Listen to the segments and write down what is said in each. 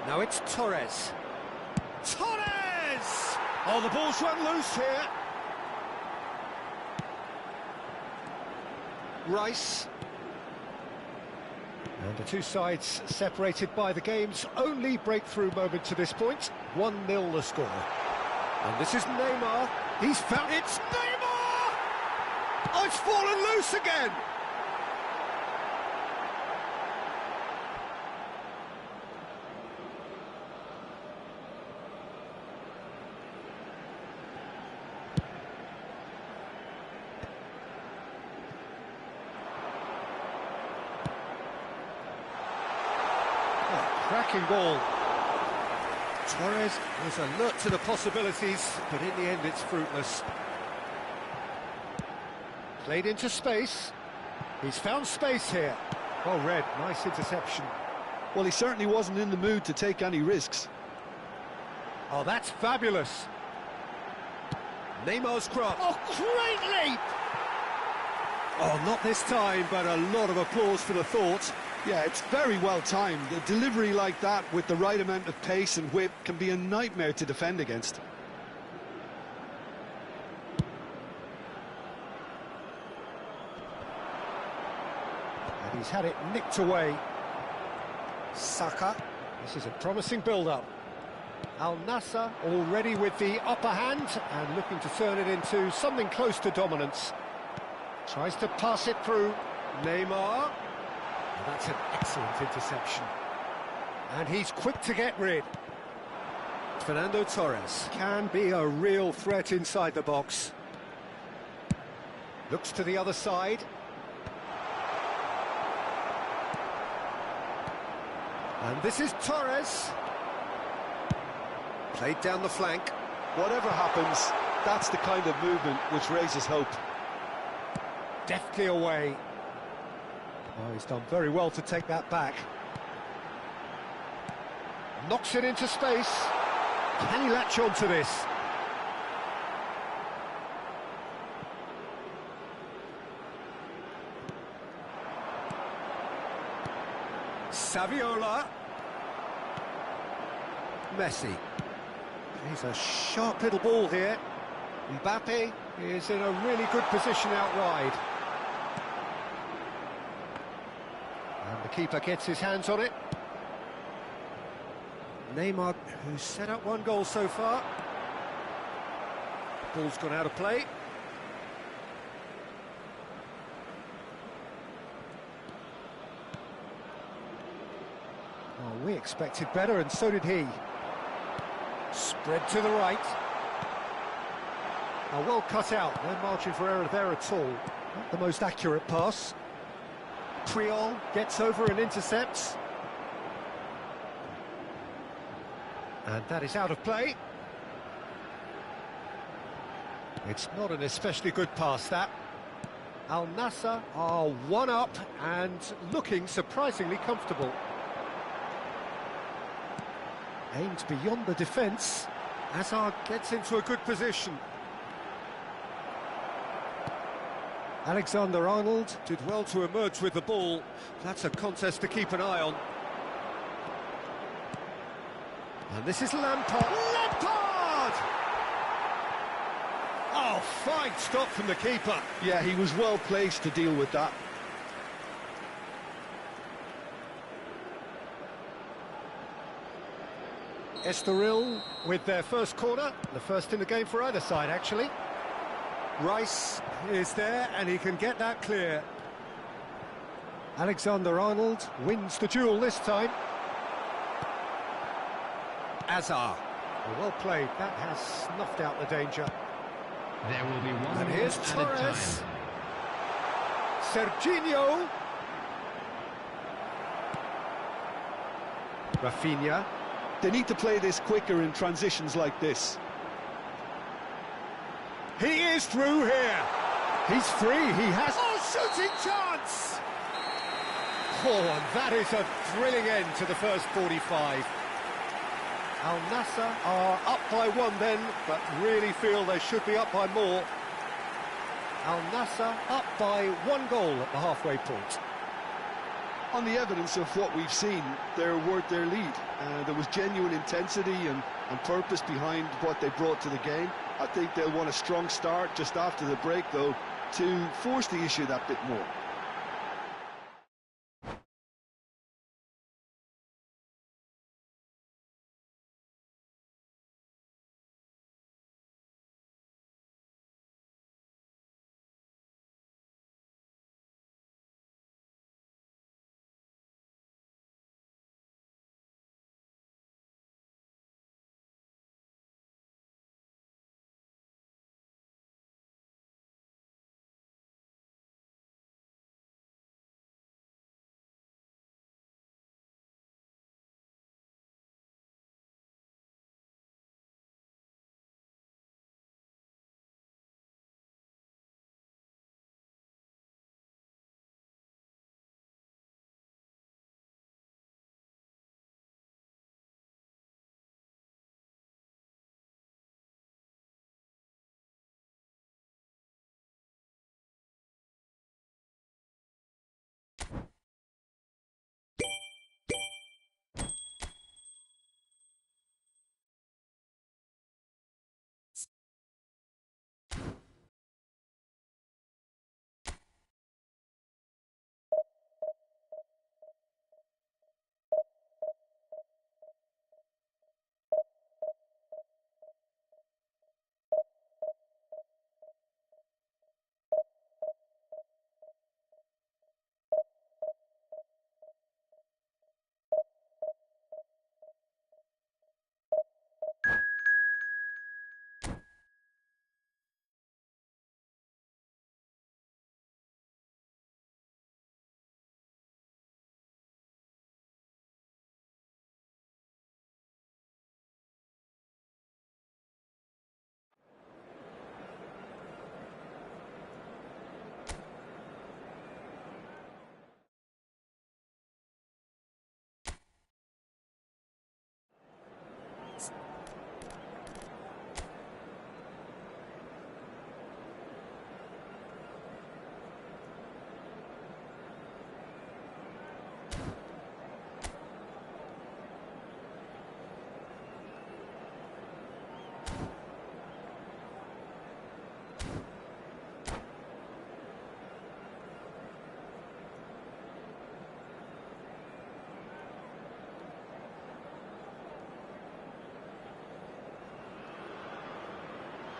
Now it's Torres. Torres! Oh, the ball's run loose here. Rice. And the two sides separated by the game's only breakthrough moment to this point. 1-0 the score. And this is Neymar. He's found it. It's Neymar! Oh, it's fallen loose again! Cracking ball. Torres was alert to the possibilities, but in the end it's fruitless. Played into space. He's found space here. Well read, nice interception. Well, he certainly wasn't in the mood to take any risks. Oh, that's fabulous. Neymar's cross. Oh, great leap! Oh, not this time, but a lot of applause for the thought. Yeah, it's very well timed. A delivery like that with the right amount of pace and whip can be a nightmare to defend against. And he's had it nicked away. Saka. This is a promising build-up. Al Nassr already with the upper hand and looking to turn it into something close to dominance. Tries to pass it through. Neymar. That's an excellent interception. And he's quick to get rid. Fernando Torres can be a real threat inside the box. Looks to the other side. And this is Torres. Played down the flank. Whatever happens, that's the kind of movement which raises hope. Deftly away. Oh, he's done very well to take that back. Knocks it into space. Can he latch on to this? Saviola. Messi. He's a sharp little ball here. Mbappe is in a really good position out wide. And the keeper gets his hands on it. Neymar, who's set up one goal so far. Ball's gone out of play. Oh, we expected better, and so did he. Spread to the right. Oh, well cut out. No margin for error there at all. Not the most accurate pass. Puyol gets over and intercepts. And that is out of play. It's not an especially good pass, that. Al Nassr are one up and looking surprisingly comfortable. Aimed beyond the defence. Hazard gets into a good position. Alexander-Arnold did well to emerge with the ball. That's a contest to keep an eye on. And this is Lampard. Lampard! Oh, fine stop from the keeper. Yeah, he was well placed to deal with that. Estoril with their first corner, the first in the game for either side, actually. Rice is there, and he can get that clear. Alexander-Arnold wins the duel this time. Azar. Well played, that has snuffed out the danger. There will be one. And here's Torres. Serginho. Rafinha. They need to play this quicker in transitions like this. He is through here. He's free, he has... Oh, shooting chance! Oh, and that is a thrilling end to the first 45. Al Nassr are up by one then, but really feel they should be up by more. Al Nassr up by 1 goal at the halfway point. On the evidence of what we've seen, they're worth their lead. There was genuine intensity and purpose behind what they brought to the game. I think they'll want a strong start just after the break, though, to force the issue that bit more.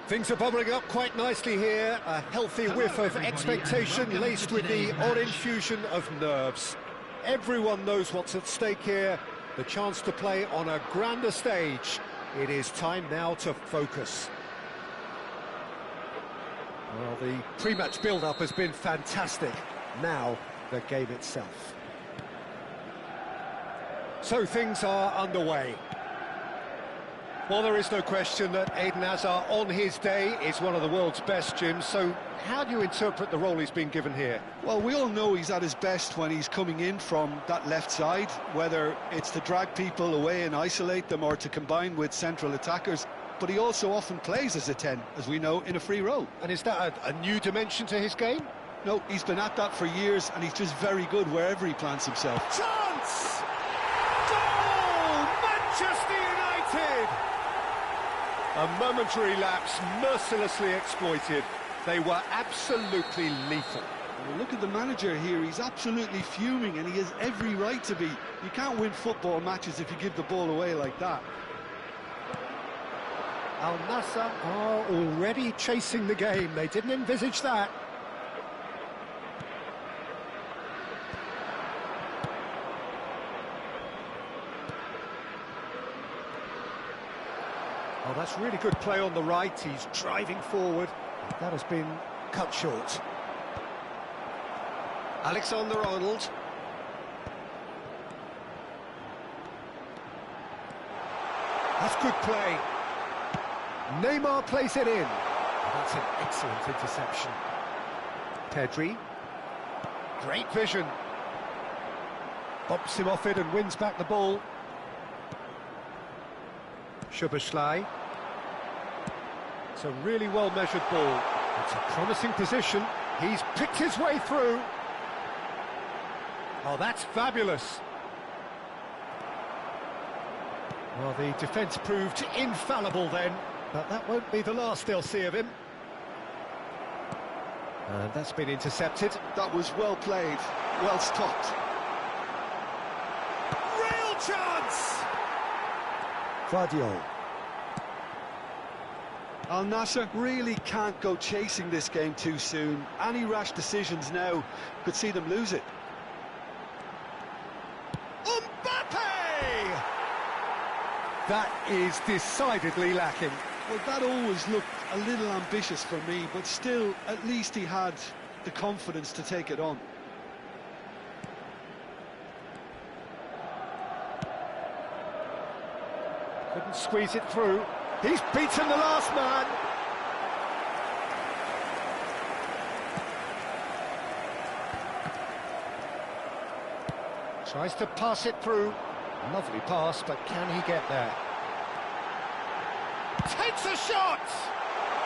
Things are bubbling up quite nicely here. A healthy whiff of expectation laced with the odd infusion of nerves. Everyone knows what's at stake here. The chance to play on a grander stage. It is time now to focus. Well, the pre-match build-up has been fantastic. Now, the game itself. So things are underway. Well, there is no question that Eden Hazard, on his day, is one of the world's best, Jim. So how do you interpret the role he's been given here? Well, we all know he's at his best when he's coming in from that left side, whether it's to drag people away and isolate them or to combine with central attackers. But he also often plays as a 10, as we know, in a free role. And is that a new dimension to his game? No, he's been at that for years, and he's just very good wherever he plants himself. Chance! Goal! Manchester United! A momentary lapse, mercilessly exploited. They were absolutely lethal. Well, look at the manager here, he's absolutely fuming, and he has every right to be. You can't win football matches if you give the ball away like that. Al Nassr are already chasing the game. They didn't envisage that. Oh, that's really good play on the right. He's driving forward. That has been cut short. Alexander-Arnold. That's good play. Neymar plays it in. That's an excellent interception. Pedri. Great vision. Bops him off it and wins back the ball. Szoboszlai. It's a really well-measured ball. It's a promising position. He's picked his way through. Oh, that's fabulous. Well, the defence proved infallible then, but that won't be the last they'll see of him. And that's been intercepted. That was well played, well stopped. Real chance! Guardiola. Al Nassr really can't go chasing this game too soon. Any rash decisions now could see them lose it. Mbappe! That is decidedly lacking. Well, that always looked a little ambitious for me, but still, at least he had the confidence to take it on. Couldn't squeeze it through. He's beaten the last man. Tries to pass it through. Lovely pass, but can he get there? Takes a shot!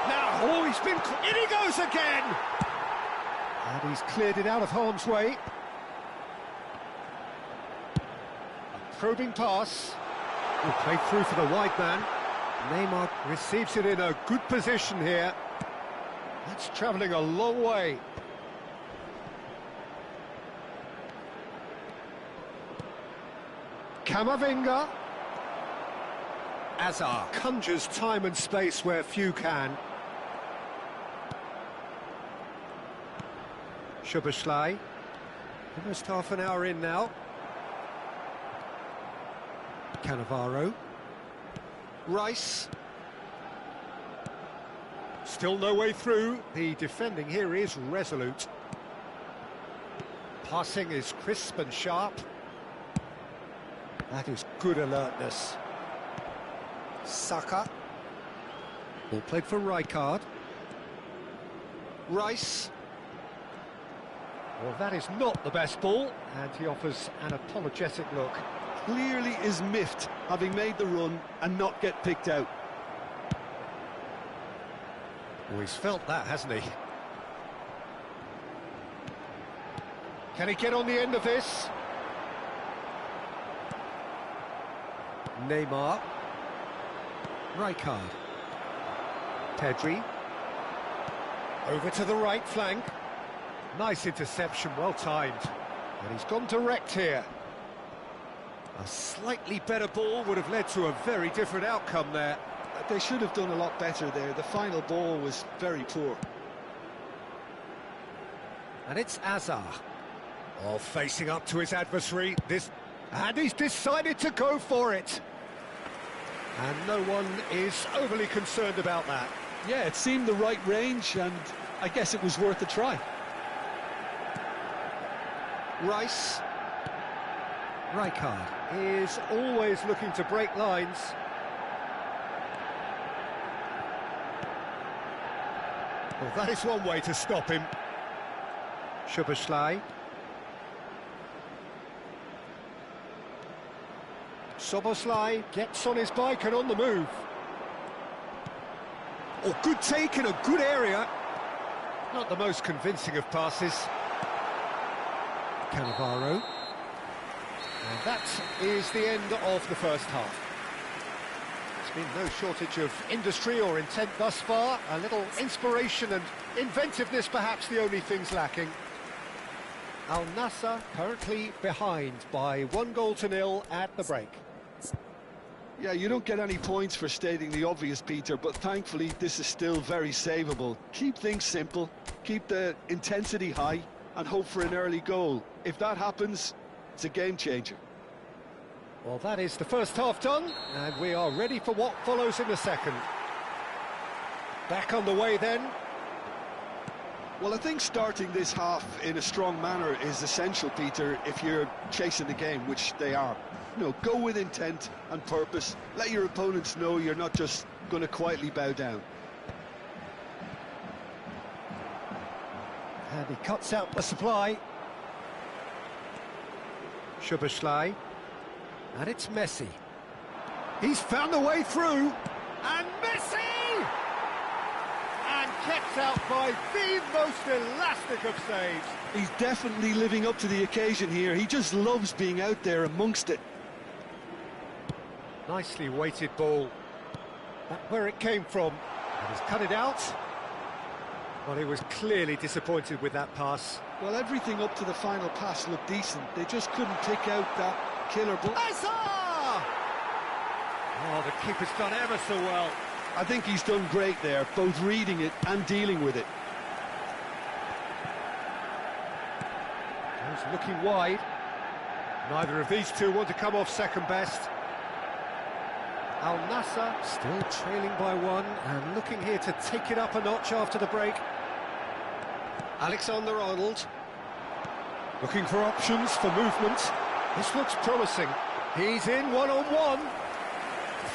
Now, oh, he's been... In he goes again! And he's cleared it out of harm's way. A probing pass. Will play through for the wide man. Neymar receives it in a good position here. That's travelling a long way. Camavinga. Azar conjures time and space where few can. Szoboszlai. Almost half an hour in now. Cannavaro. Rice. Still no way through. The defending here is resolute. Passing is crisp and sharp. That is good alertness. Saka. Ball played for Rijkaard. Rice. Well, that is not the best ball, and he offers an apologetic look. Clearly is miffed, having made the run and not get picked out. Oh, he's felt that, hasn't he? Can he get on the end of this? Neymar. Rijkaard. Pedri. Over to the right flank. Nice interception, well timed. And he's gone direct here. A slightly better ball would have led to a very different outcome there. They should have done a lot better there. The final ball was very poor. And it's Azar. Oh, facing up to his adversary. And he's decided to go for it. And no one is overly concerned about that. Yeah, it seemed the right range, and I guess it was worth a try. Rice. Rijkaard is always looking to break lines. Well, that is one way to stop him. Szoboszlai. Szoboszlai gets on his bike and on the move. Oh, good take in a good area. Not the most convincing of passes. Cannavaro. And that is the end of the first half. There's been no shortage of industry or intent thus far. A little inspiration and inventiveness, perhaps the only things lacking. Al Nassr currently behind by 1-0 at the break. Yeah, you don't get any points for stating the obvious, Peter, but thankfully this is still very savable. Keep things simple, keep the intensity high, and hope for an early goal. If that happens, it's a game changer. Well, that is the first half done, and we are ready for what follows in the second. Back on the way then. Well, I think starting this half in a strong manner is essential, Peter, if you're chasing the game, which they are. You know, go with intent and purpose. Let your opponents know you're not just going to quietly bow down. And he cuts out the supply. Szoboszlai. And it's Messi. He's found the way through. And Messi! And kept out by the most elastic of saves. He's definitely living up to the occasion here. He just loves being out there amongst it. Nicely weighted ball. That's where it came from. And he's cut it out. Well, he was clearly disappointed with that pass. Well, everything up to the final pass looked decent. They just couldn't pick out that killer ball. Hazard! Oh, the keeper's done ever so well. I think he's done great there, both reading it and dealing with it. He's looking wide. Neither of these two want to come off second best. Al Nassr still trailing by one and looking here to take it up a notch after the break. Alexander-Arnold looking for options for movement. This looks promising. He's in one-on-one.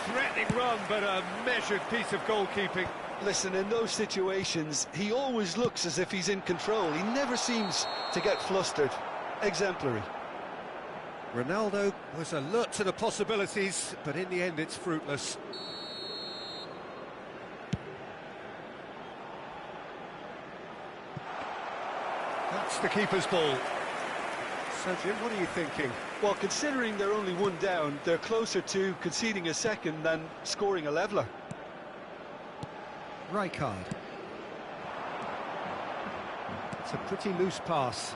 Threatening run, but a measured piece of goalkeeping. Listen, in those situations, he always looks as if he's in control. He never seems to get flustered. Exemplary. Ronaldo was alert to the possibilities, but in the end it's fruitless. That's the keeper's ball. So, Jim, what are you thinking? Well, considering they're only one down, they're closer to conceding a second than scoring a leveller. Rijkaard. It's a pretty loose pass.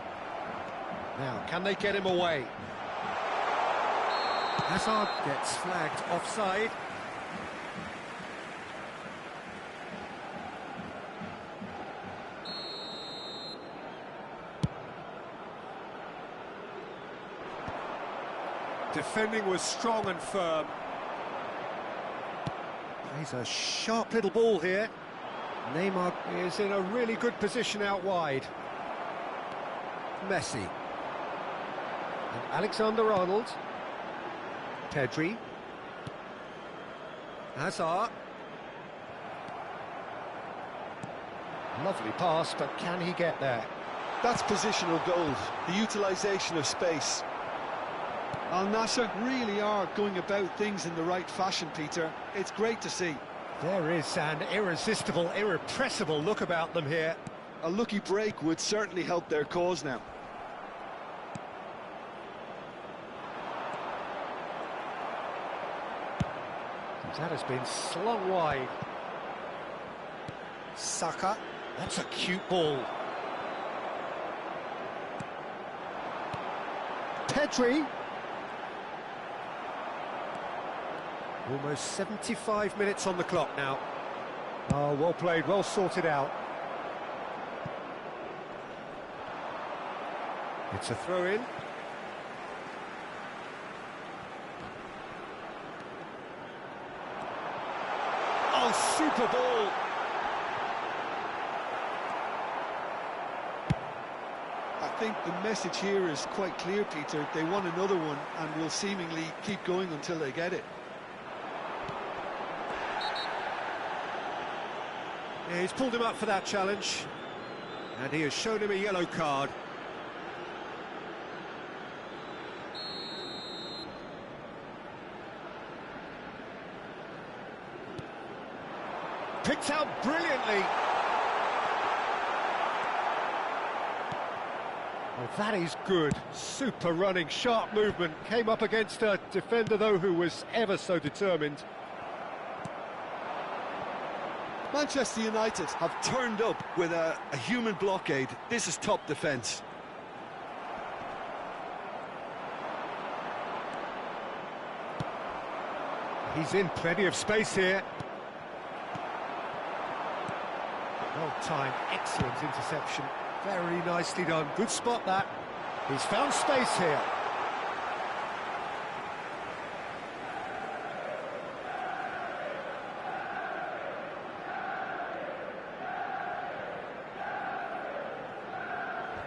Now, can they get him away? Hazard gets flagged offside. Defending was strong and firm. Plays a sharp little ball here. Neymar is in a really good position out wide. Messi. And Alexander-Arnold. Pedri. Hazard. Lovely pass, but can he get there? That's positional gold, the utilisation of space. Al Nassr really are going about things in the right fashion, Peter. It's great to see. There is an irresistible, irrepressible look about them here. A lucky break would certainly help their cause now. That has been slung wide. Saka. That's a cute ball. Pedri. Almost 75 minutes on the clock now. Oh, well played, well sorted out. It's a throw-in. Oh, super ball! I think the message here is quite clear, Peter. They want another one and will seemingly keep going until they get it. Yeah, he's pulled him up for that challenge, and he has shown him a yellow card. Picked out brilliantly. Well, that is good. Super running, sharp movement. Came up against a defender, though, who was ever so determined. Manchester United have turned up with a human blockade. This is top defence. He's in plenty of space here. Well timed, excellent interception. Very nicely done. Good spot that. He's found space here.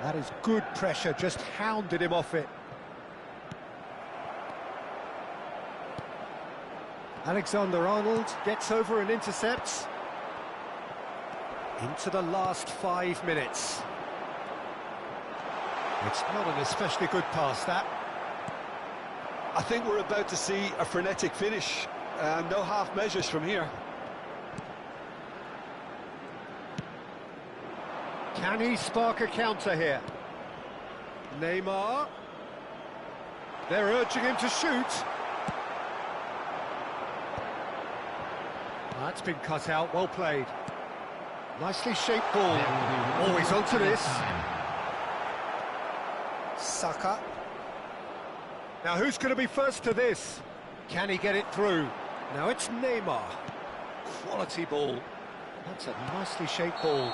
That is good pressure, just hounded him off it. Alexander-Arnold gets over and intercepts. Into the last 5 minutes. It's not an especially good pass, that. I think we're about to see a frenetic finish. No half measures from here. Can he spark a counter here? Neymar. They're urging him to shoot. That's been cut out, well played. Nicely shaped ball. Always onto this. Saka. Now who's going to be first to this? Can he get it through? Now it's Neymar. Quality ball. That's a nicely shaped ball.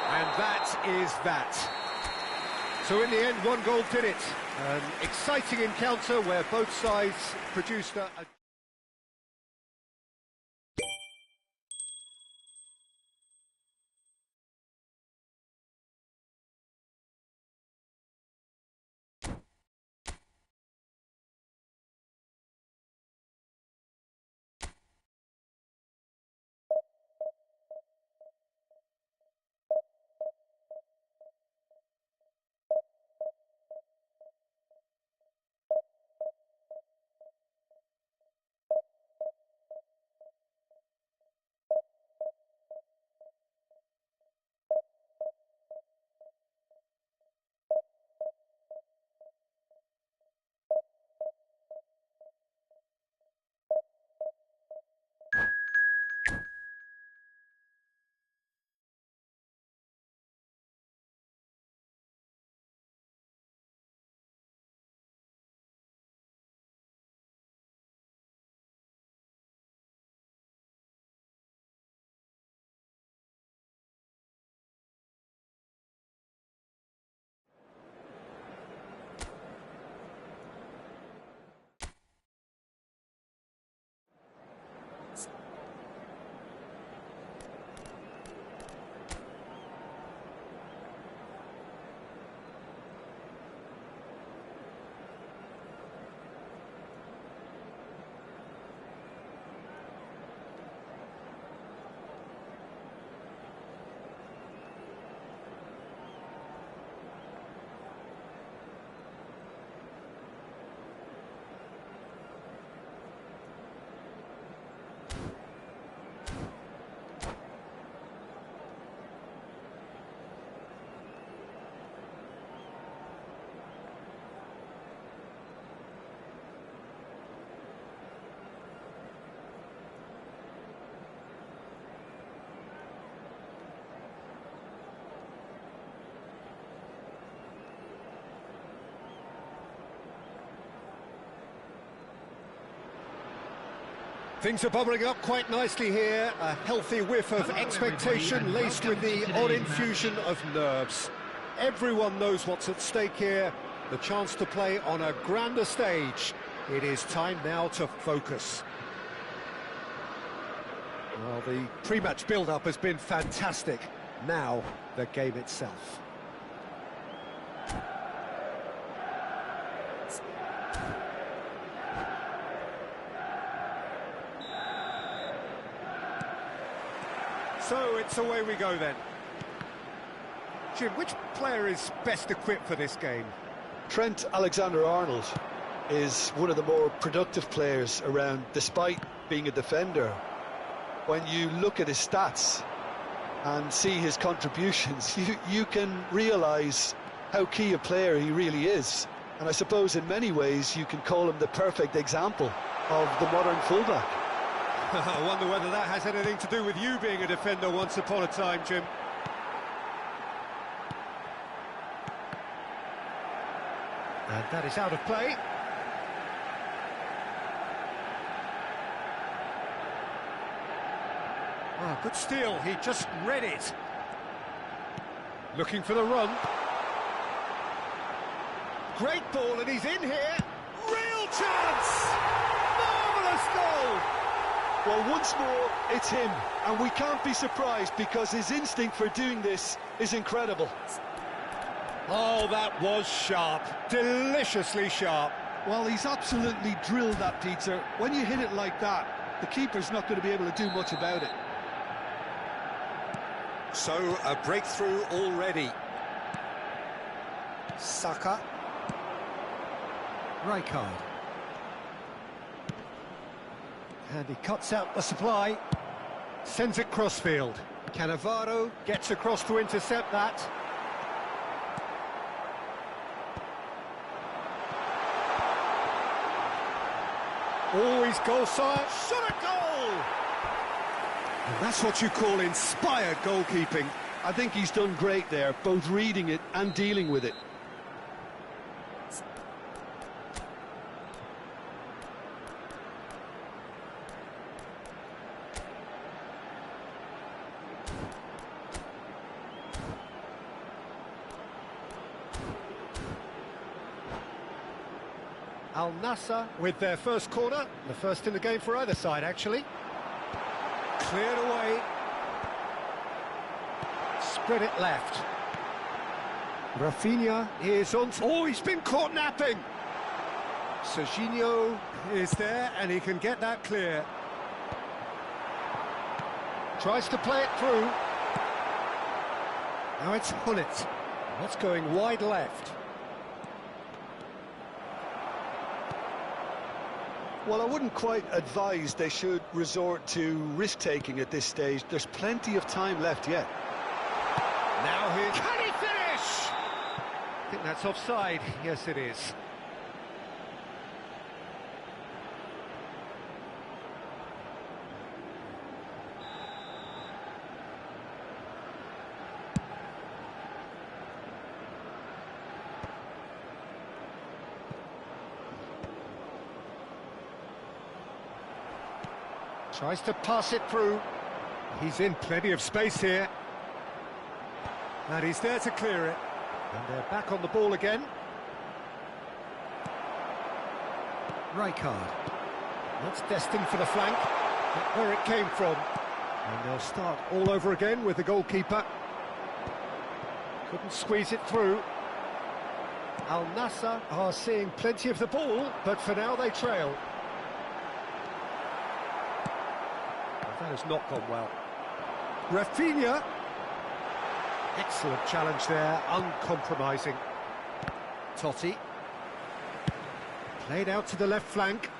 And that is that. So in the end, one goal did it. An exciting encounter where both sides produced a... Things are bubbling up quite nicely here. A healthy whiff of expectation laced with the odd infusion of nerves. Everyone knows what's at stake here. The chance to play on a grander stage. It is time now to focus. Well, the pre-match build-up has been fantastic. Now, the game itself. So it's away we go then. Jim, which player is best equipped for this game? Trent Alexander-Arnold is one of the more productive players around, despite being a defender. When you look at his stats and see his contributions, you can realise how key a player he really is. And I suppose in many ways you can call him the perfect example of the modern fullback. I wonder whether that has anything to do with you being a defender once upon a time, Jim. And that is out of play. Ah, good steal, he just read it. Looking for the run. Great ball, and he's in here. Real chance! Marvellous goal! Well, once more, it's him, and we can't be surprised because his instinct for doing this is incredible. Oh, that was sharp, deliciously sharp. Well, he's absolutely drilled that, Peter. When you hit it like that, the keeper's not going to be able to do much about it. So, a breakthrough already. Saka. Rijkaard. And he cuts out the supply, sends it crossfield. Cannavaro gets across to intercept that. Always goal side, shot a goal! And that's what you call inspired goalkeeping. I think he's done great there, both reading it and dealing with it. Al Nassr with their first corner, the first in the game for either side, actually. Cleared away. Spread it left. Rafinha is on... Oh, he's been caught napping! Serginho is there, and he can get that clear. Tries to play it through. Now it's Gullit. That's going wide left. Well, I wouldn't quite advise they should resort to risk-taking at this stage. There's plenty of time left yet. Now here... Can he finish? I think that's offside. Yes, it is. Tries to pass it through. He's in plenty of space here. And he's there to clear it. And they're back on the ball again. Rijkaard. That's destined for the flank. Not where it came from. And they'll start all over again with the goalkeeper. Couldn't squeeze it through. Al Nassr are seeing plenty of the ball, but for now they trail. That has not gone well. Rafinha. Excellent challenge there, uncompromising. Totti. Played out to the left flank.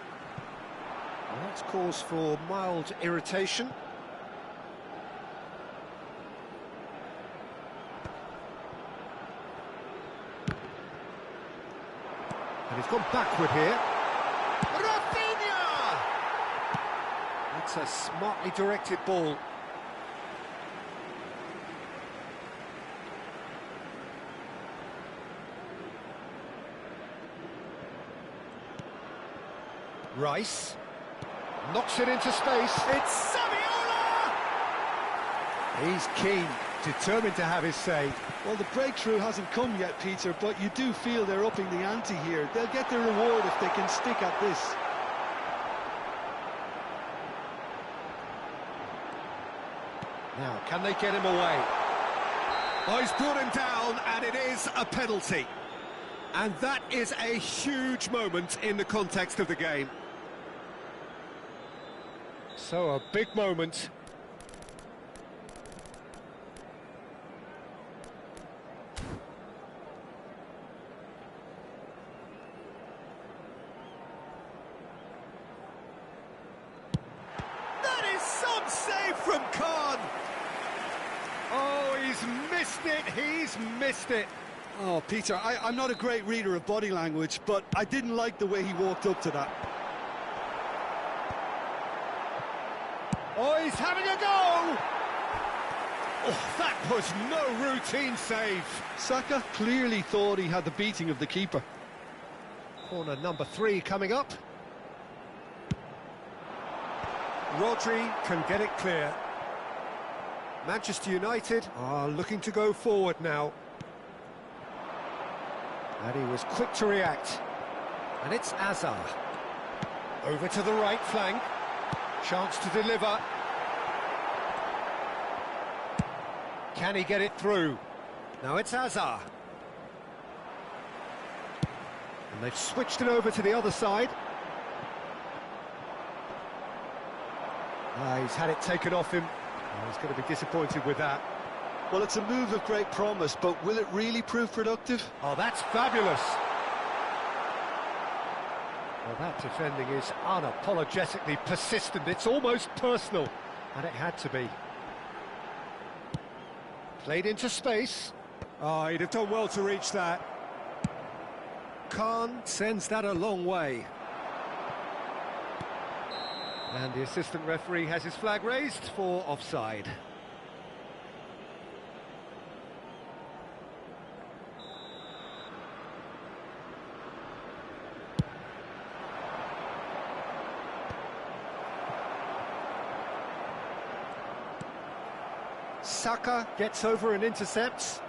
Well, that's cause for mild irritation. And he's gone backward here. Rafinha! It's a smartly directed ball. Rice knocks it into space. It's Saviola! He's keen, determined to have his say. Well, the breakthrough hasn't come yet, Peter, but you do feel they're upping the ante here. They'll get their reward if they can stick at this. Now, can they get him away? Oh, he's brought him down, and it is a penalty. And that is a huge moment in the context of the game. So, a big moment. That is some save from Khan. Oh, he's missed it, he's missed it. Oh, Peter, I'm not a great reader of body language, but I didn't like the way he walked up to that. Oh, he's having a go! Oh, that was no routine save. Saka clearly thought he had the beating of the keeper. Corner number 3 coming up. Rodri can get it clear. Manchester United are looking to go forward now. And he was quick to react. And it's Azar. Over to the right flank. Chance to deliver. Can he get it through? Now it's Azar. And they've switched it over to the other side. He's had it taken off him. Oh, he's going to be disappointed with that. Well, it's a move of great promise, but will it really prove productive? Oh, that's fabulous. Well, that defending is unapologetically persistent. It's almost personal, and it had to be. Played into space. Oh, he'd have done well to reach that. Khan sends that a long way. And the assistant referee has his flag raised for offside. Saka gets over and intercepts.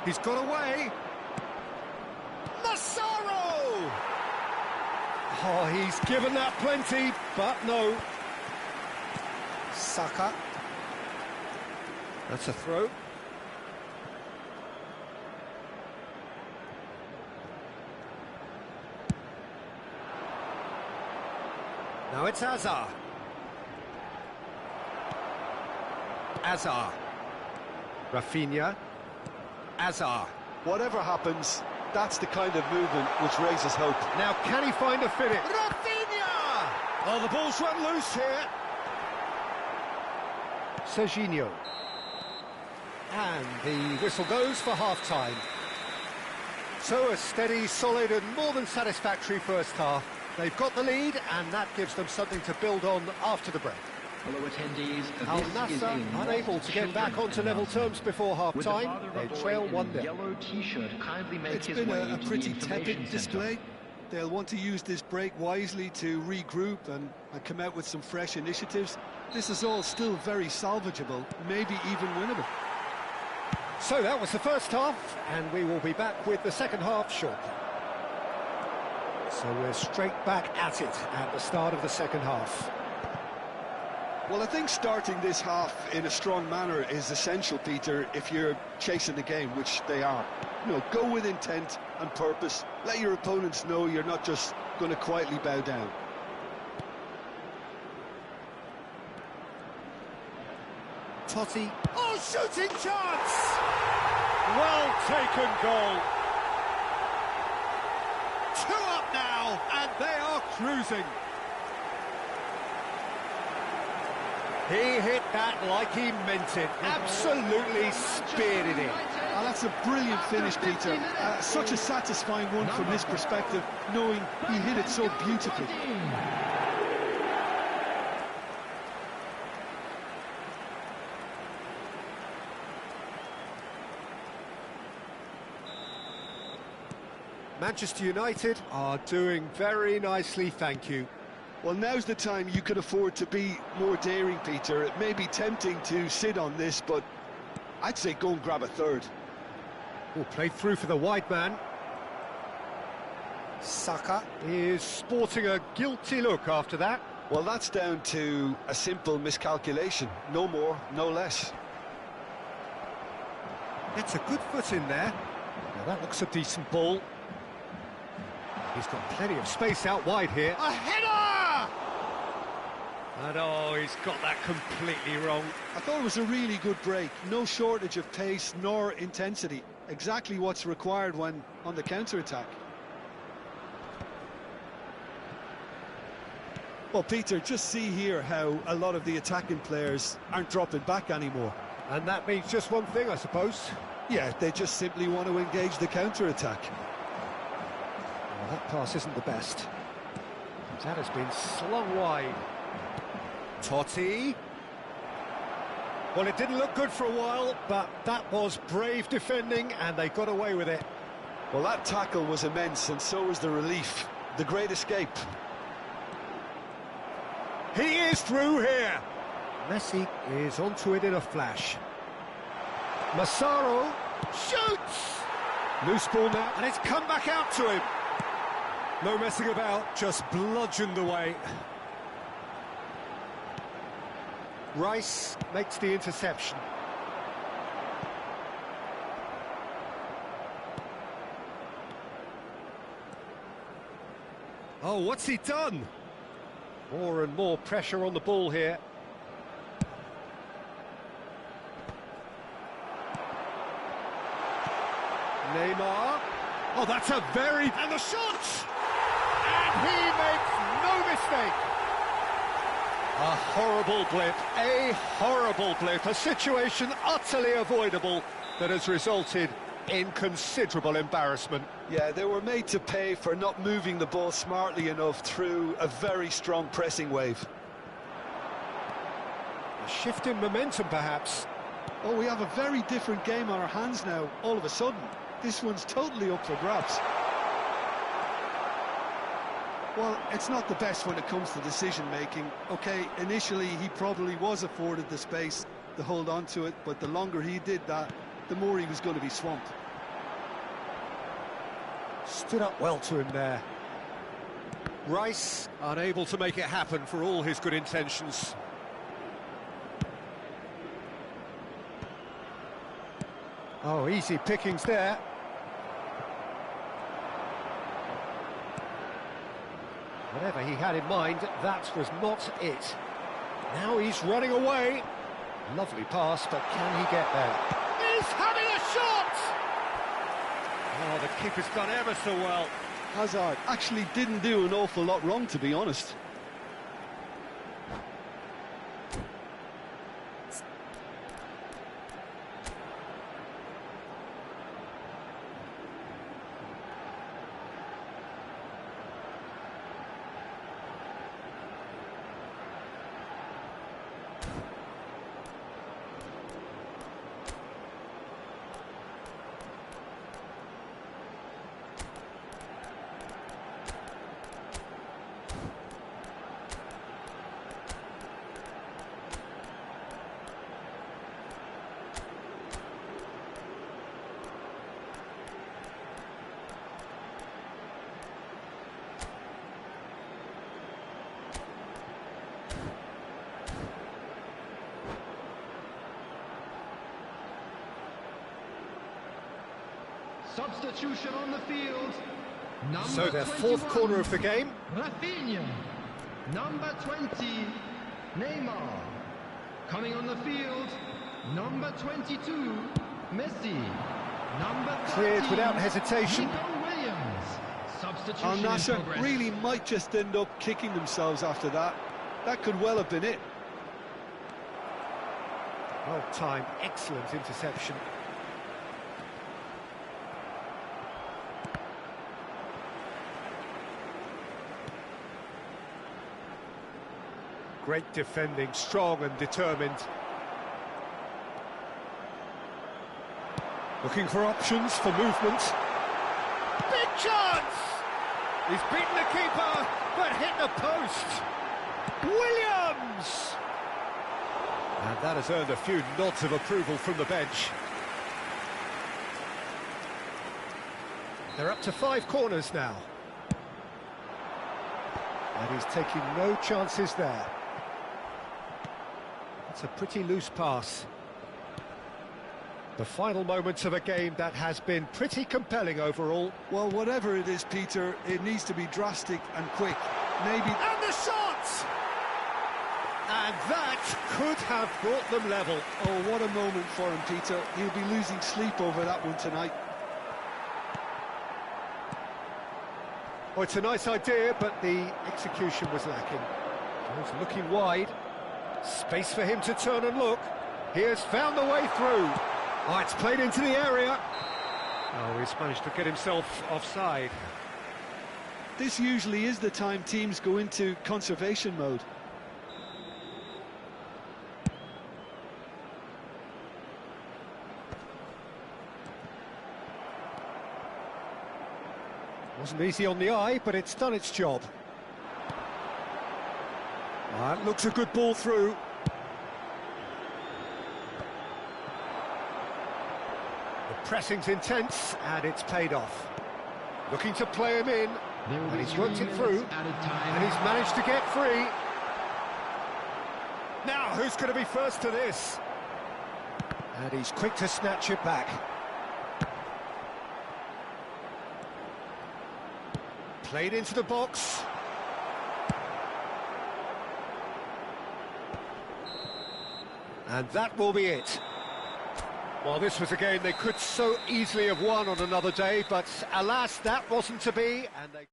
He's got away. Massaro! Oh, he's given that plenty, but no. Saka. That's a throw. Now it's Azar. Azar. Rafinha. Azar. Whatever happens, that's the kind of movement which raises hope. Now can he find a finish? Rafinha! Oh, the ball's run loose here. Serginho. And the whistle goes for half-time. So a steady, solid and more than satisfactory first half. They've got the lead and that gives them something to build on after the break. Hello attendees, Al Nassr unable to get back onto level terms before half-time. They trail 1-0. It's been a pretty tepid display. They'll want to use this break wisely to regroup and come out with some fresh initiatives. This is all still very salvageable, maybe even winnable. So that was the first half, and we will be back with the second half shortly. So we're straight back at it at the start of the second half. Well, I think starting this half in a strong manner is essential, Peter, if you're chasing the game, which they are. You know, go with intent and purpose. Let your opponents know you're not just going to quietly bow down. Totti. Oh, shooting chance! Well taken goal. 2 up now, and they are cruising. He hit that like he meant it. Absolutely speared it in. Oh, that's a brilliant finish, Peter. Such a satisfying one from his perspective, knowing he hit it so beautifully. Manchester United are doing very nicely, thank you. Well, now's the time you could afford to be more daring, Peter. It may be tempting to sit on this, but I'd say go and grab a third. Oh, played through for the wide man. Saka is sporting a guilty look after that. Well, that's down to a simple miscalculation. No more, no less. Gets a good foot in there. Now that looks a decent ball. He's got plenty of space out wide here. A header! And oh, he's got that completely wrong. I thought it was a really good break. No shortage of pace nor intensity. Exactly what's required when on the counter-attack. Well, Peter, just see here how a lot of the attacking players aren't dropping back anymore. And that means just one thing, I suppose. Yeah, they just simply want to engage the counter-attack. Well, that pass isn't the best. That has been slung wide. Totti. Well, it didn't look good for a while, but that was brave defending, and they got away with it. Well, that tackle was immense, and so was the relief. The great escape. He is through here. Messi is onto it in a flash. Massaro shoots! Loose ball now, and it's come back out to him. No messing about, just bludgeoned away. Rice makes the interception. Oh, what's he done? More and more pressure on the ball here. Neymar. Oh, that's a very... And the shot! And he makes no mistake. A horrible blip, a situation utterly avoidable that has resulted in considerable embarrassment. Yeah, they were made to pay for not moving the ball smartly enough through a very strong pressing wave. A shift in momentum, perhaps. Oh, we have a very different game on our hands now, all of a sudden. This one's totally up for grabs. Well, it's not the best when it comes to decision-making. OK, initially he probably was afforded the space to hold on to it, but the longer he did that, the more he was going to be swamped. Stood up well to him there. Rice unable to make it happen for all his good intentions. Oh, easy pickings there. Whatever he had in mind, that was not it. Now he's running away. Lovely pass, but can he get there? He's having a shot! Oh, the keeper's done ever so well. Hazard actually didn't do an awful lot wrong, to be honest. Substitution on the field. So their fourth corner of the game. Rafinha. Number 20, Neymar. Coming on the field, number 22, Messi. Number 30, Cleared without hesitation. Nico Williams. Substitution Al in Nassr progress. really might just end up kicking themselves after that. That could well have been it. Well timed, excellent interception. Great defending, strong and determined. Looking for options for movement. Big chance! He's beaten the keeper, but hit the post. Williams! And that has earned a few nods of approval from the bench. They're up to 5 corners now. And he's taking no chances there. It's a pretty loose pass. The final moments of a game that has been pretty compelling overall. Well, whatever it is, Peter, it needs to be drastic and quick. Maybe... And the shot! And that could have brought them level. Oh, what a moment for him, Peter. He'll be losing sleep over that one tonight. Oh, it's a nice idea, but the execution was lacking. He's looking wide. Space for him to turn and look. He has found the way through. Oh, it's played into the area. Oh, he's managed to get himself offside. This usually is the time teams go into conservation mode. Wasn't easy on the eye, but it's done its job. That looks a good ball through. The pressing's intense, and it's paid off. Looking to play him in, and he's worked it through, and he's managed to get free. Now, who's going to be first to this? And he's quick to snatch it back. Played into the box. And that will be it. Well, this was a game they could so easily have won on another day, but alas, that wasn't to be, and they...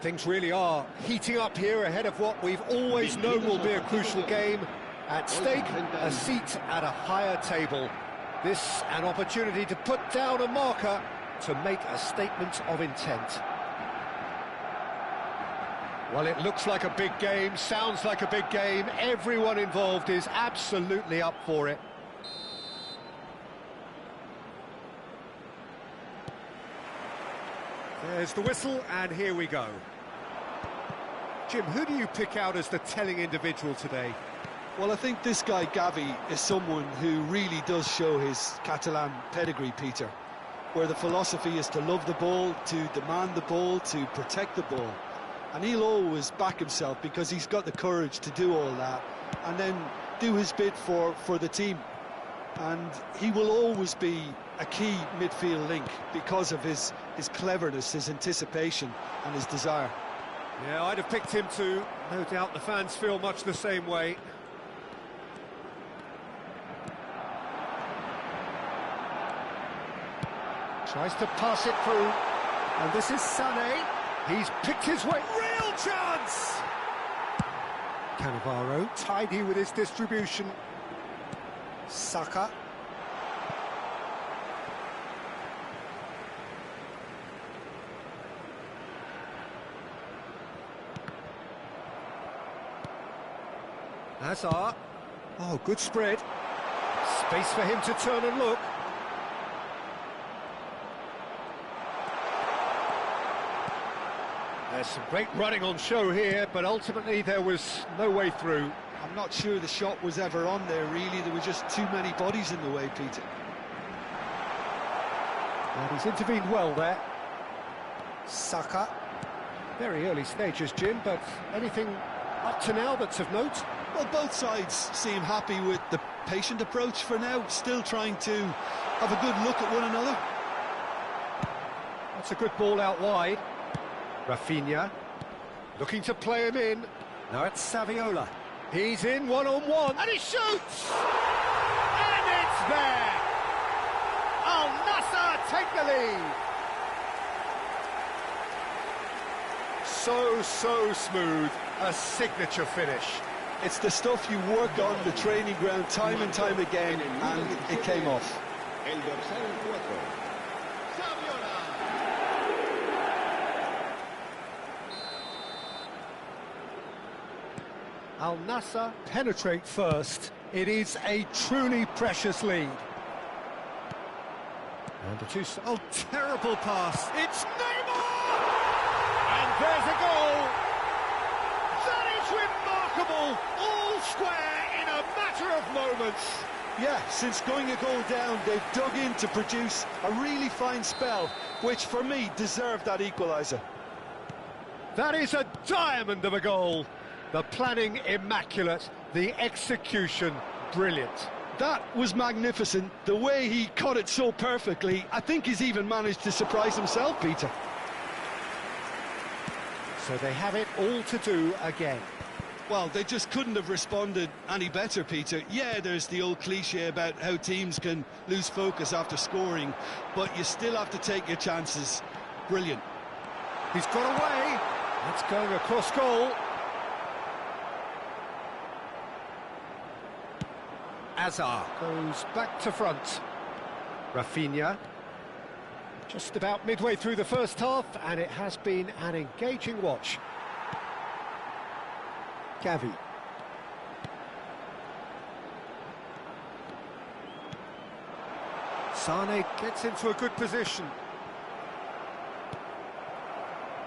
Things really are heating up here ahead of what we've always known will be a crucial game. At stake, a seat at a higher table. This an opportunity to put down a marker to make a statement of intent. Well, it looks like a big game, sounds like a big game. Everyone involved is absolutely up for it. There's the whistle, and here we go. Jim, who do you pick out as the telling individual today? Well, I think this guy, Gavi, is someone who really does show his Catalan pedigree, Peter, where the philosophy is to love the ball, to demand the ball, to protect the ball. And he'll always back himself because he's got the courage to do all that and then do his bit for the team. And he will always be a key midfield link because of his cleverness, his anticipation and his desire. Yeah, I'd have picked him too. No doubt the fans feel much the same way. Tries to pass it through. And this is Sané. He's picked his way. Real chance! Cannavaro tidy with his distribution. Saka. Hazard. Oh, good spread. Space for him to turn and look. There's some great running on show here, but ultimately there was no way through. I'm not sure the shot was ever on there, really. There were just too many bodies in the way, Peter. And he's intervened well there. Saka. Very early stages, Jim, but anything up to now that's of note? Well, both sides seem happy with the patient approach for now, still trying to have a good look at one another. That's a good ball out wide. Rafinha looking to play him in. Now it's Saviola. He's in one-on-one, and he shoots! And it's there! Al Nassr take the lead! So smooth, a signature finish. It's the stuff you work on the training ground time and time again, and it came off. Al Nassr penetrate first. It is a truly precious lead. And oh, terrible pass. It's Neymar! And there's a goal! That is remarkable! All square in a matter of moments. Yeah, since going a goal down, they've dug in to produce a really fine spell, which for me deserved that equaliser. That is a diamond of a goal. The planning immaculate, the execution brilliant. That was magnificent. The way he cut it so perfectly, I think he's even managed to surprise himself, Peter. So they have it all to do again. Well, they just couldn't have responded any better, Peter. Yeah, there's the old cliche about how teams can lose focus after scoring, but you still have to take your chances. Brilliant. He's got away. That's going across goal. Azar goes back to front. Rafinha. Just about midway through the first half, and it has been an engaging watch. Gavi. Sane gets into a good position.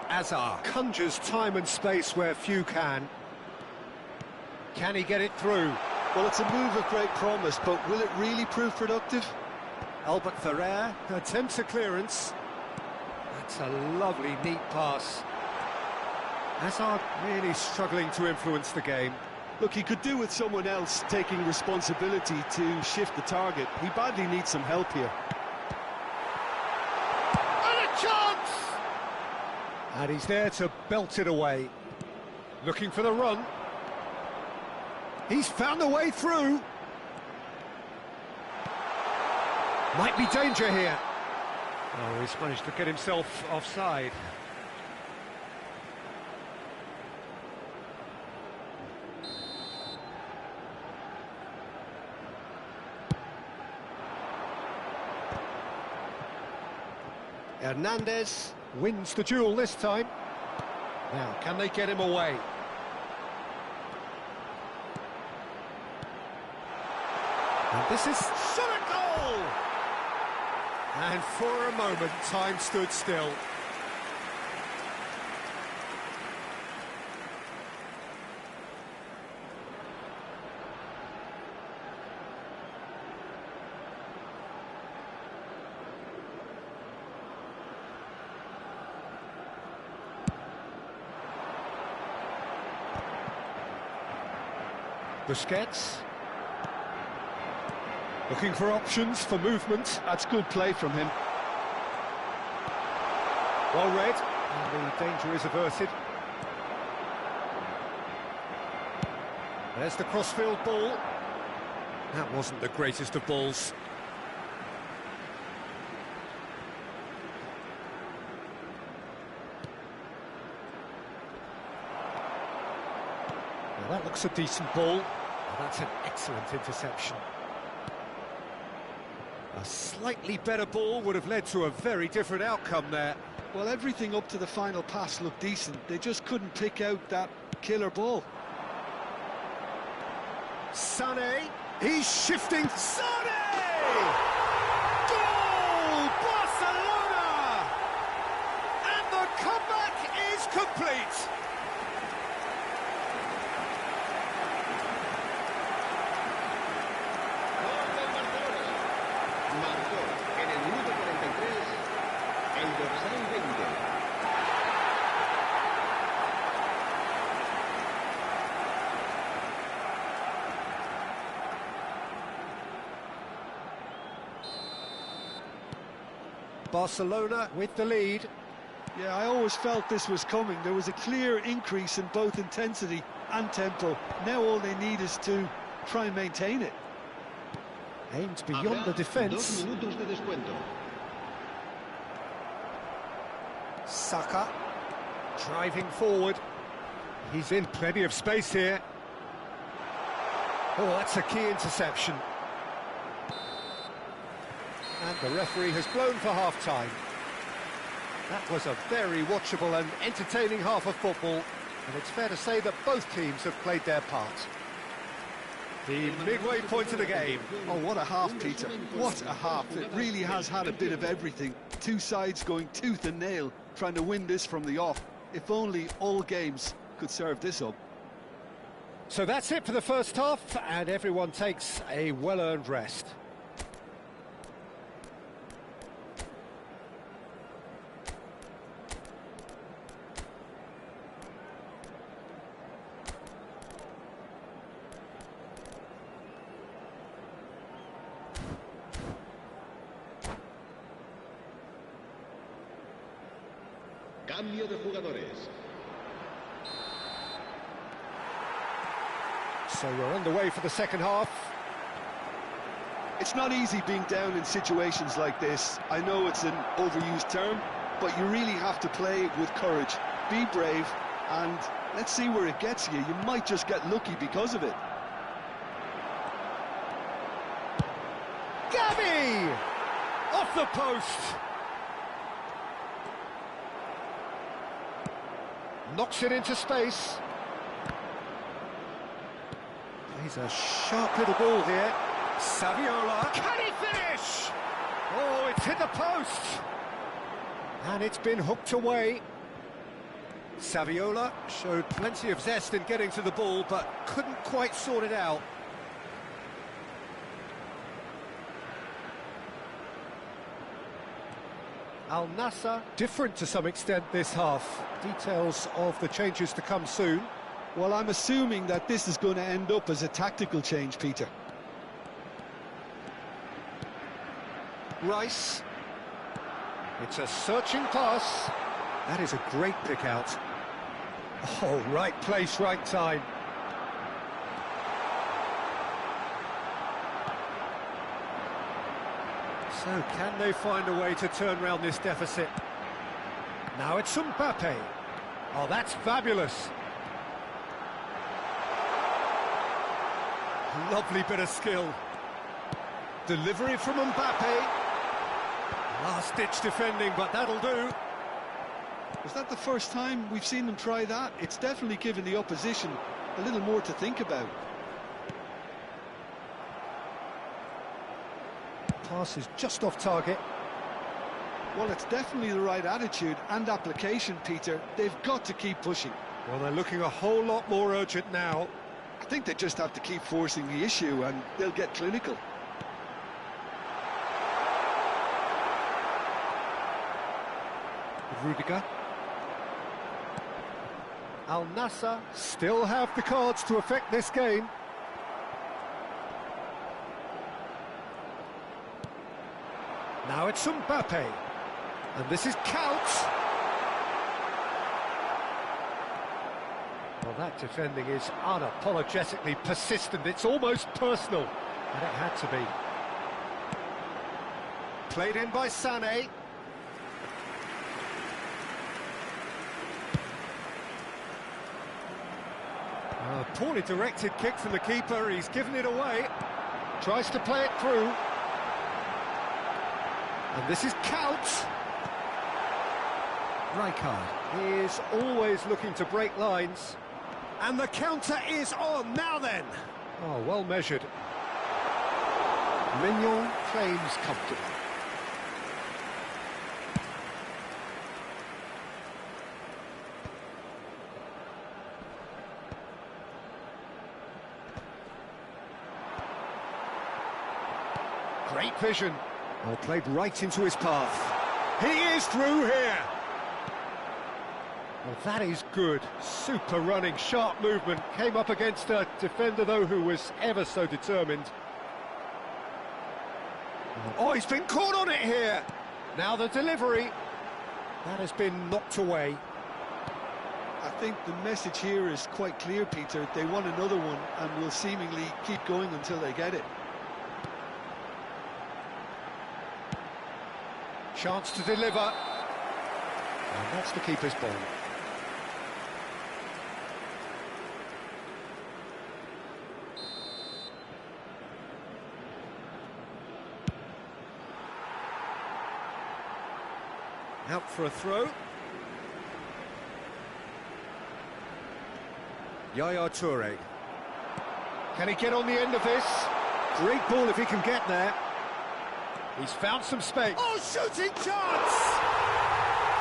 Azar conjures time and space where few can. Can he get it through? Well, it's a move of great promise, but will it really prove productive? Albert Ferrer attempts a clearance. That's a lovely, neat pass. Hazard really struggling to influence the game. Look, he could do with someone else taking responsibility to shift the target. He badly needs some help here. And a chance! And he's there to belt it away. Looking for the run. He's found a way through. Might be danger here. Oh, he's managed to get himself offside. Hernandez wins the duel this time. Now, can they get him away? And this is shot at goal! And for a moment, time stood still. Busquets. Looking for options for movement. That's good play from him. Well read, and the danger is averted. There's the crossfield ball. That wasn't the greatest of balls. Now that looks a decent ball. Well, that's an excellent interception. A slightly better ball would have led to a very different outcome there. Well, everything up to the final pass looked decent. They just couldn't pick out that killer ball. Sané, he's shifting. Sané! Goal! Barcelona! And the comeback is complete. Barcelona with the lead. Yeah, I always felt this was coming. There was a clear increase in both intensity and tempo. Now all they need is to try and maintain it. Aimed beyond the defence. 2 minutos de descuento. Saka driving forward. He's in plenty of space here. Oh, that's a key interception. And the referee has blown for half-time. That was a very watchable and entertaining half of football, and it's fair to say that both teams have played their part. The midway point of the game. Oh, what a half, Peter. What a half. It really has had a bit of everything. Two sides going tooth and nail, trying to win this from the off. If only all games could serve this up. So that's it for the first half, and everyone takes a well-earned rest. Cambio de jugadores. So we're underway for the second half. It's not easy being down in situations like this. I know it's an overused term, but you really have to play with courage. Be brave, and let's see where it gets you. You might just get lucky because of it. Gavi! Off the post! Knocks it into space. He's a sharp little ball here. Saviola. Can he finish? Oh, it's hit the post. And it's been hooked away. Saviola showed plenty of zest in getting to the ball, but couldn't quite sort it out. Al Nassr, different to some extent this half. Details of the changes to come soon. Well, I'm assuming that this is going to end up as a tactical change, Peter. Rice. It's a searching pass. That is a great pick out. Oh, right place, right time. So, can they find a way to turn around this deficit? Now it's Mbappe. Oh, that's fabulous. Lovely bit of skill. Delivery from Mbappe. Last-ditch defending, but that'll do. Was that the first time we've seen them try that? It's definitely given the opposition a little more to think about. Pass is just off target. Well, it's definitely the right attitude and application, Peter. They've got to keep pushing. Well, they're looking a whole lot more urgent now. I think they just have to keep forcing the issue and they'll get clinical. Rudiger. Al Nassr still have the cards to affect this game. Now it's Mbappe, and this is Couch. Well, that defending is unapologetically persistent. It's almost personal, and it had to be. Played in by Sané. A poorly directed kick from the keeper. He's given it away. Tries to play it through. And this is Couch. Rijkaard is always looking to break lines. And the counter is on, now then. Oh, well measured. Mignon claims comfortably. Great vision. Well, played right into his path. He is through here. Well, that is good. Super running, sharp movement. Came up against a defender, though, who was ever so determined. Oh, he's been caught on it here. Now the delivery. That has been knocked away. I think the message here is quite clear, Peter. They want another one and will seemingly keep going until they get it. Chance to deliver. And that's the keeper's ball. Out for a throw. Yaya Toure. Can he get on the end of this? Great ball if he can get there. He's found some space. Oh, shooting chance!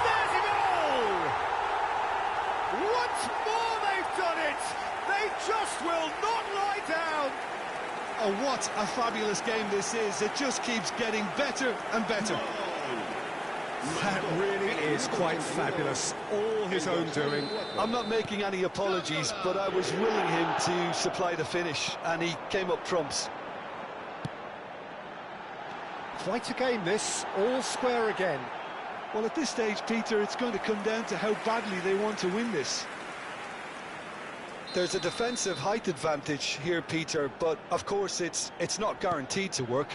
There's it all! Once more they've done it! They just will not lie down! Oh, what a fabulous game this is. It just keeps getting better and better. That really is quite fabulous. All his own doing. I'm not making any apologies, but I was willing him to supply the finish, and he came up trumps. Quite a game this, all square again. Well, at this stage, Peter, it's going to come down to how badly they want to win this. There's a defensive height advantage here, Peter, but of course it's not guaranteed to work.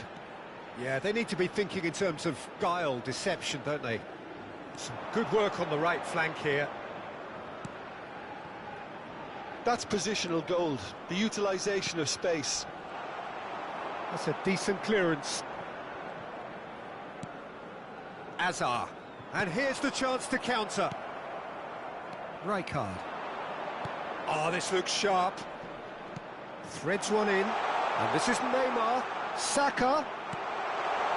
Yeah, they need to be thinking in terms of guile, deception, don't they? Some good work on the right flank here. That's positional gold, the utilisation of space. That's a decent clearance. Azar. And here's the chance to counter. Rijkaard. Oh, this looks sharp. Threads one in. And this is Neymar. Saka.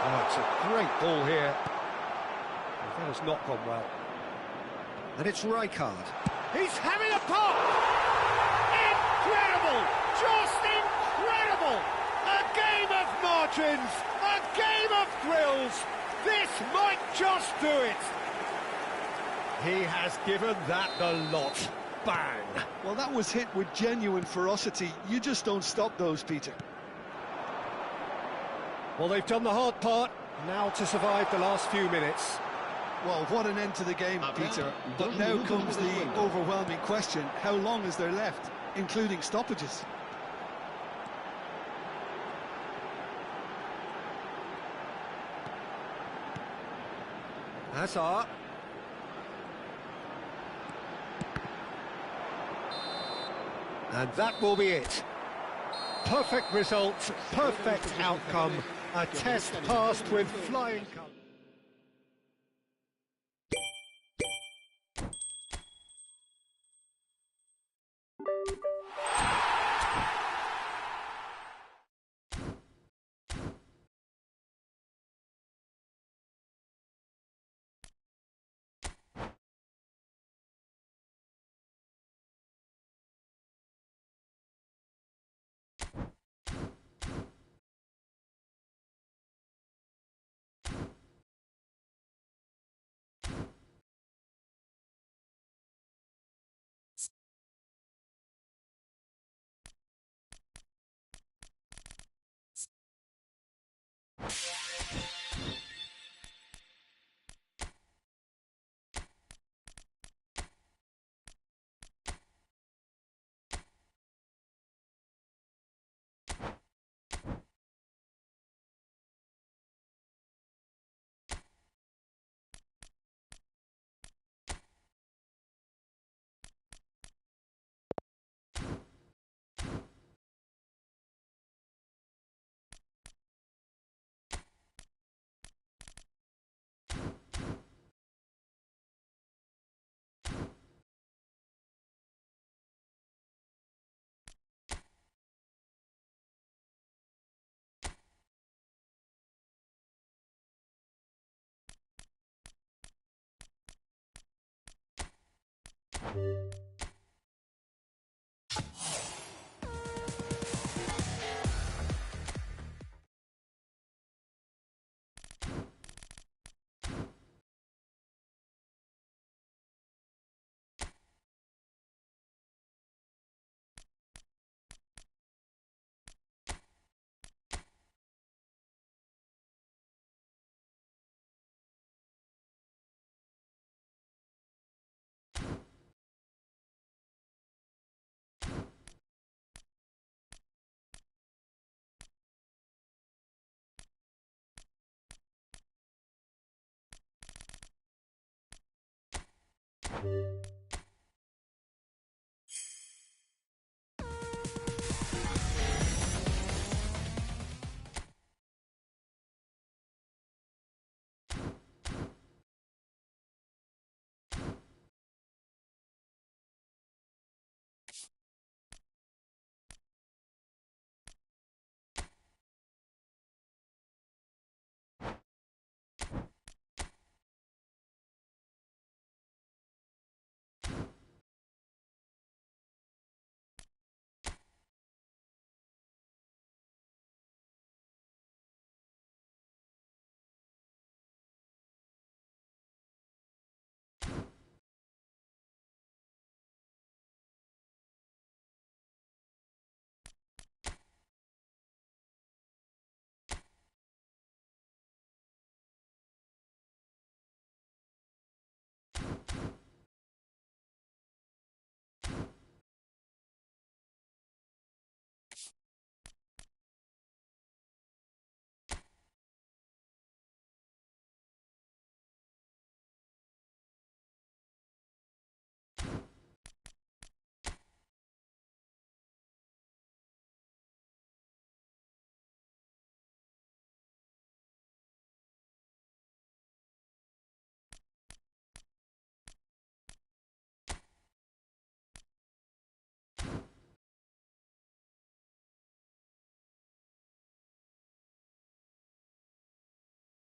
Oh, it's a great ball here. Well, that has not gone well. And it's Rijkaard. He's having a pop! Incredible! Just incredible! A game of margins! A game of thrills! This might just do it! He has given that the lot. Bang! Well, that was hit with genuine ferocity. You just don't stop those, Peter. Well, they've done the hard part, now to survive the last few minutes. Well, what an end to the game, Peter. But now comes the overwhelming question, how long is there left, including stoppages? Hazard. And that will be it. Perfect result, perfect outcome. A test passed with flying colours.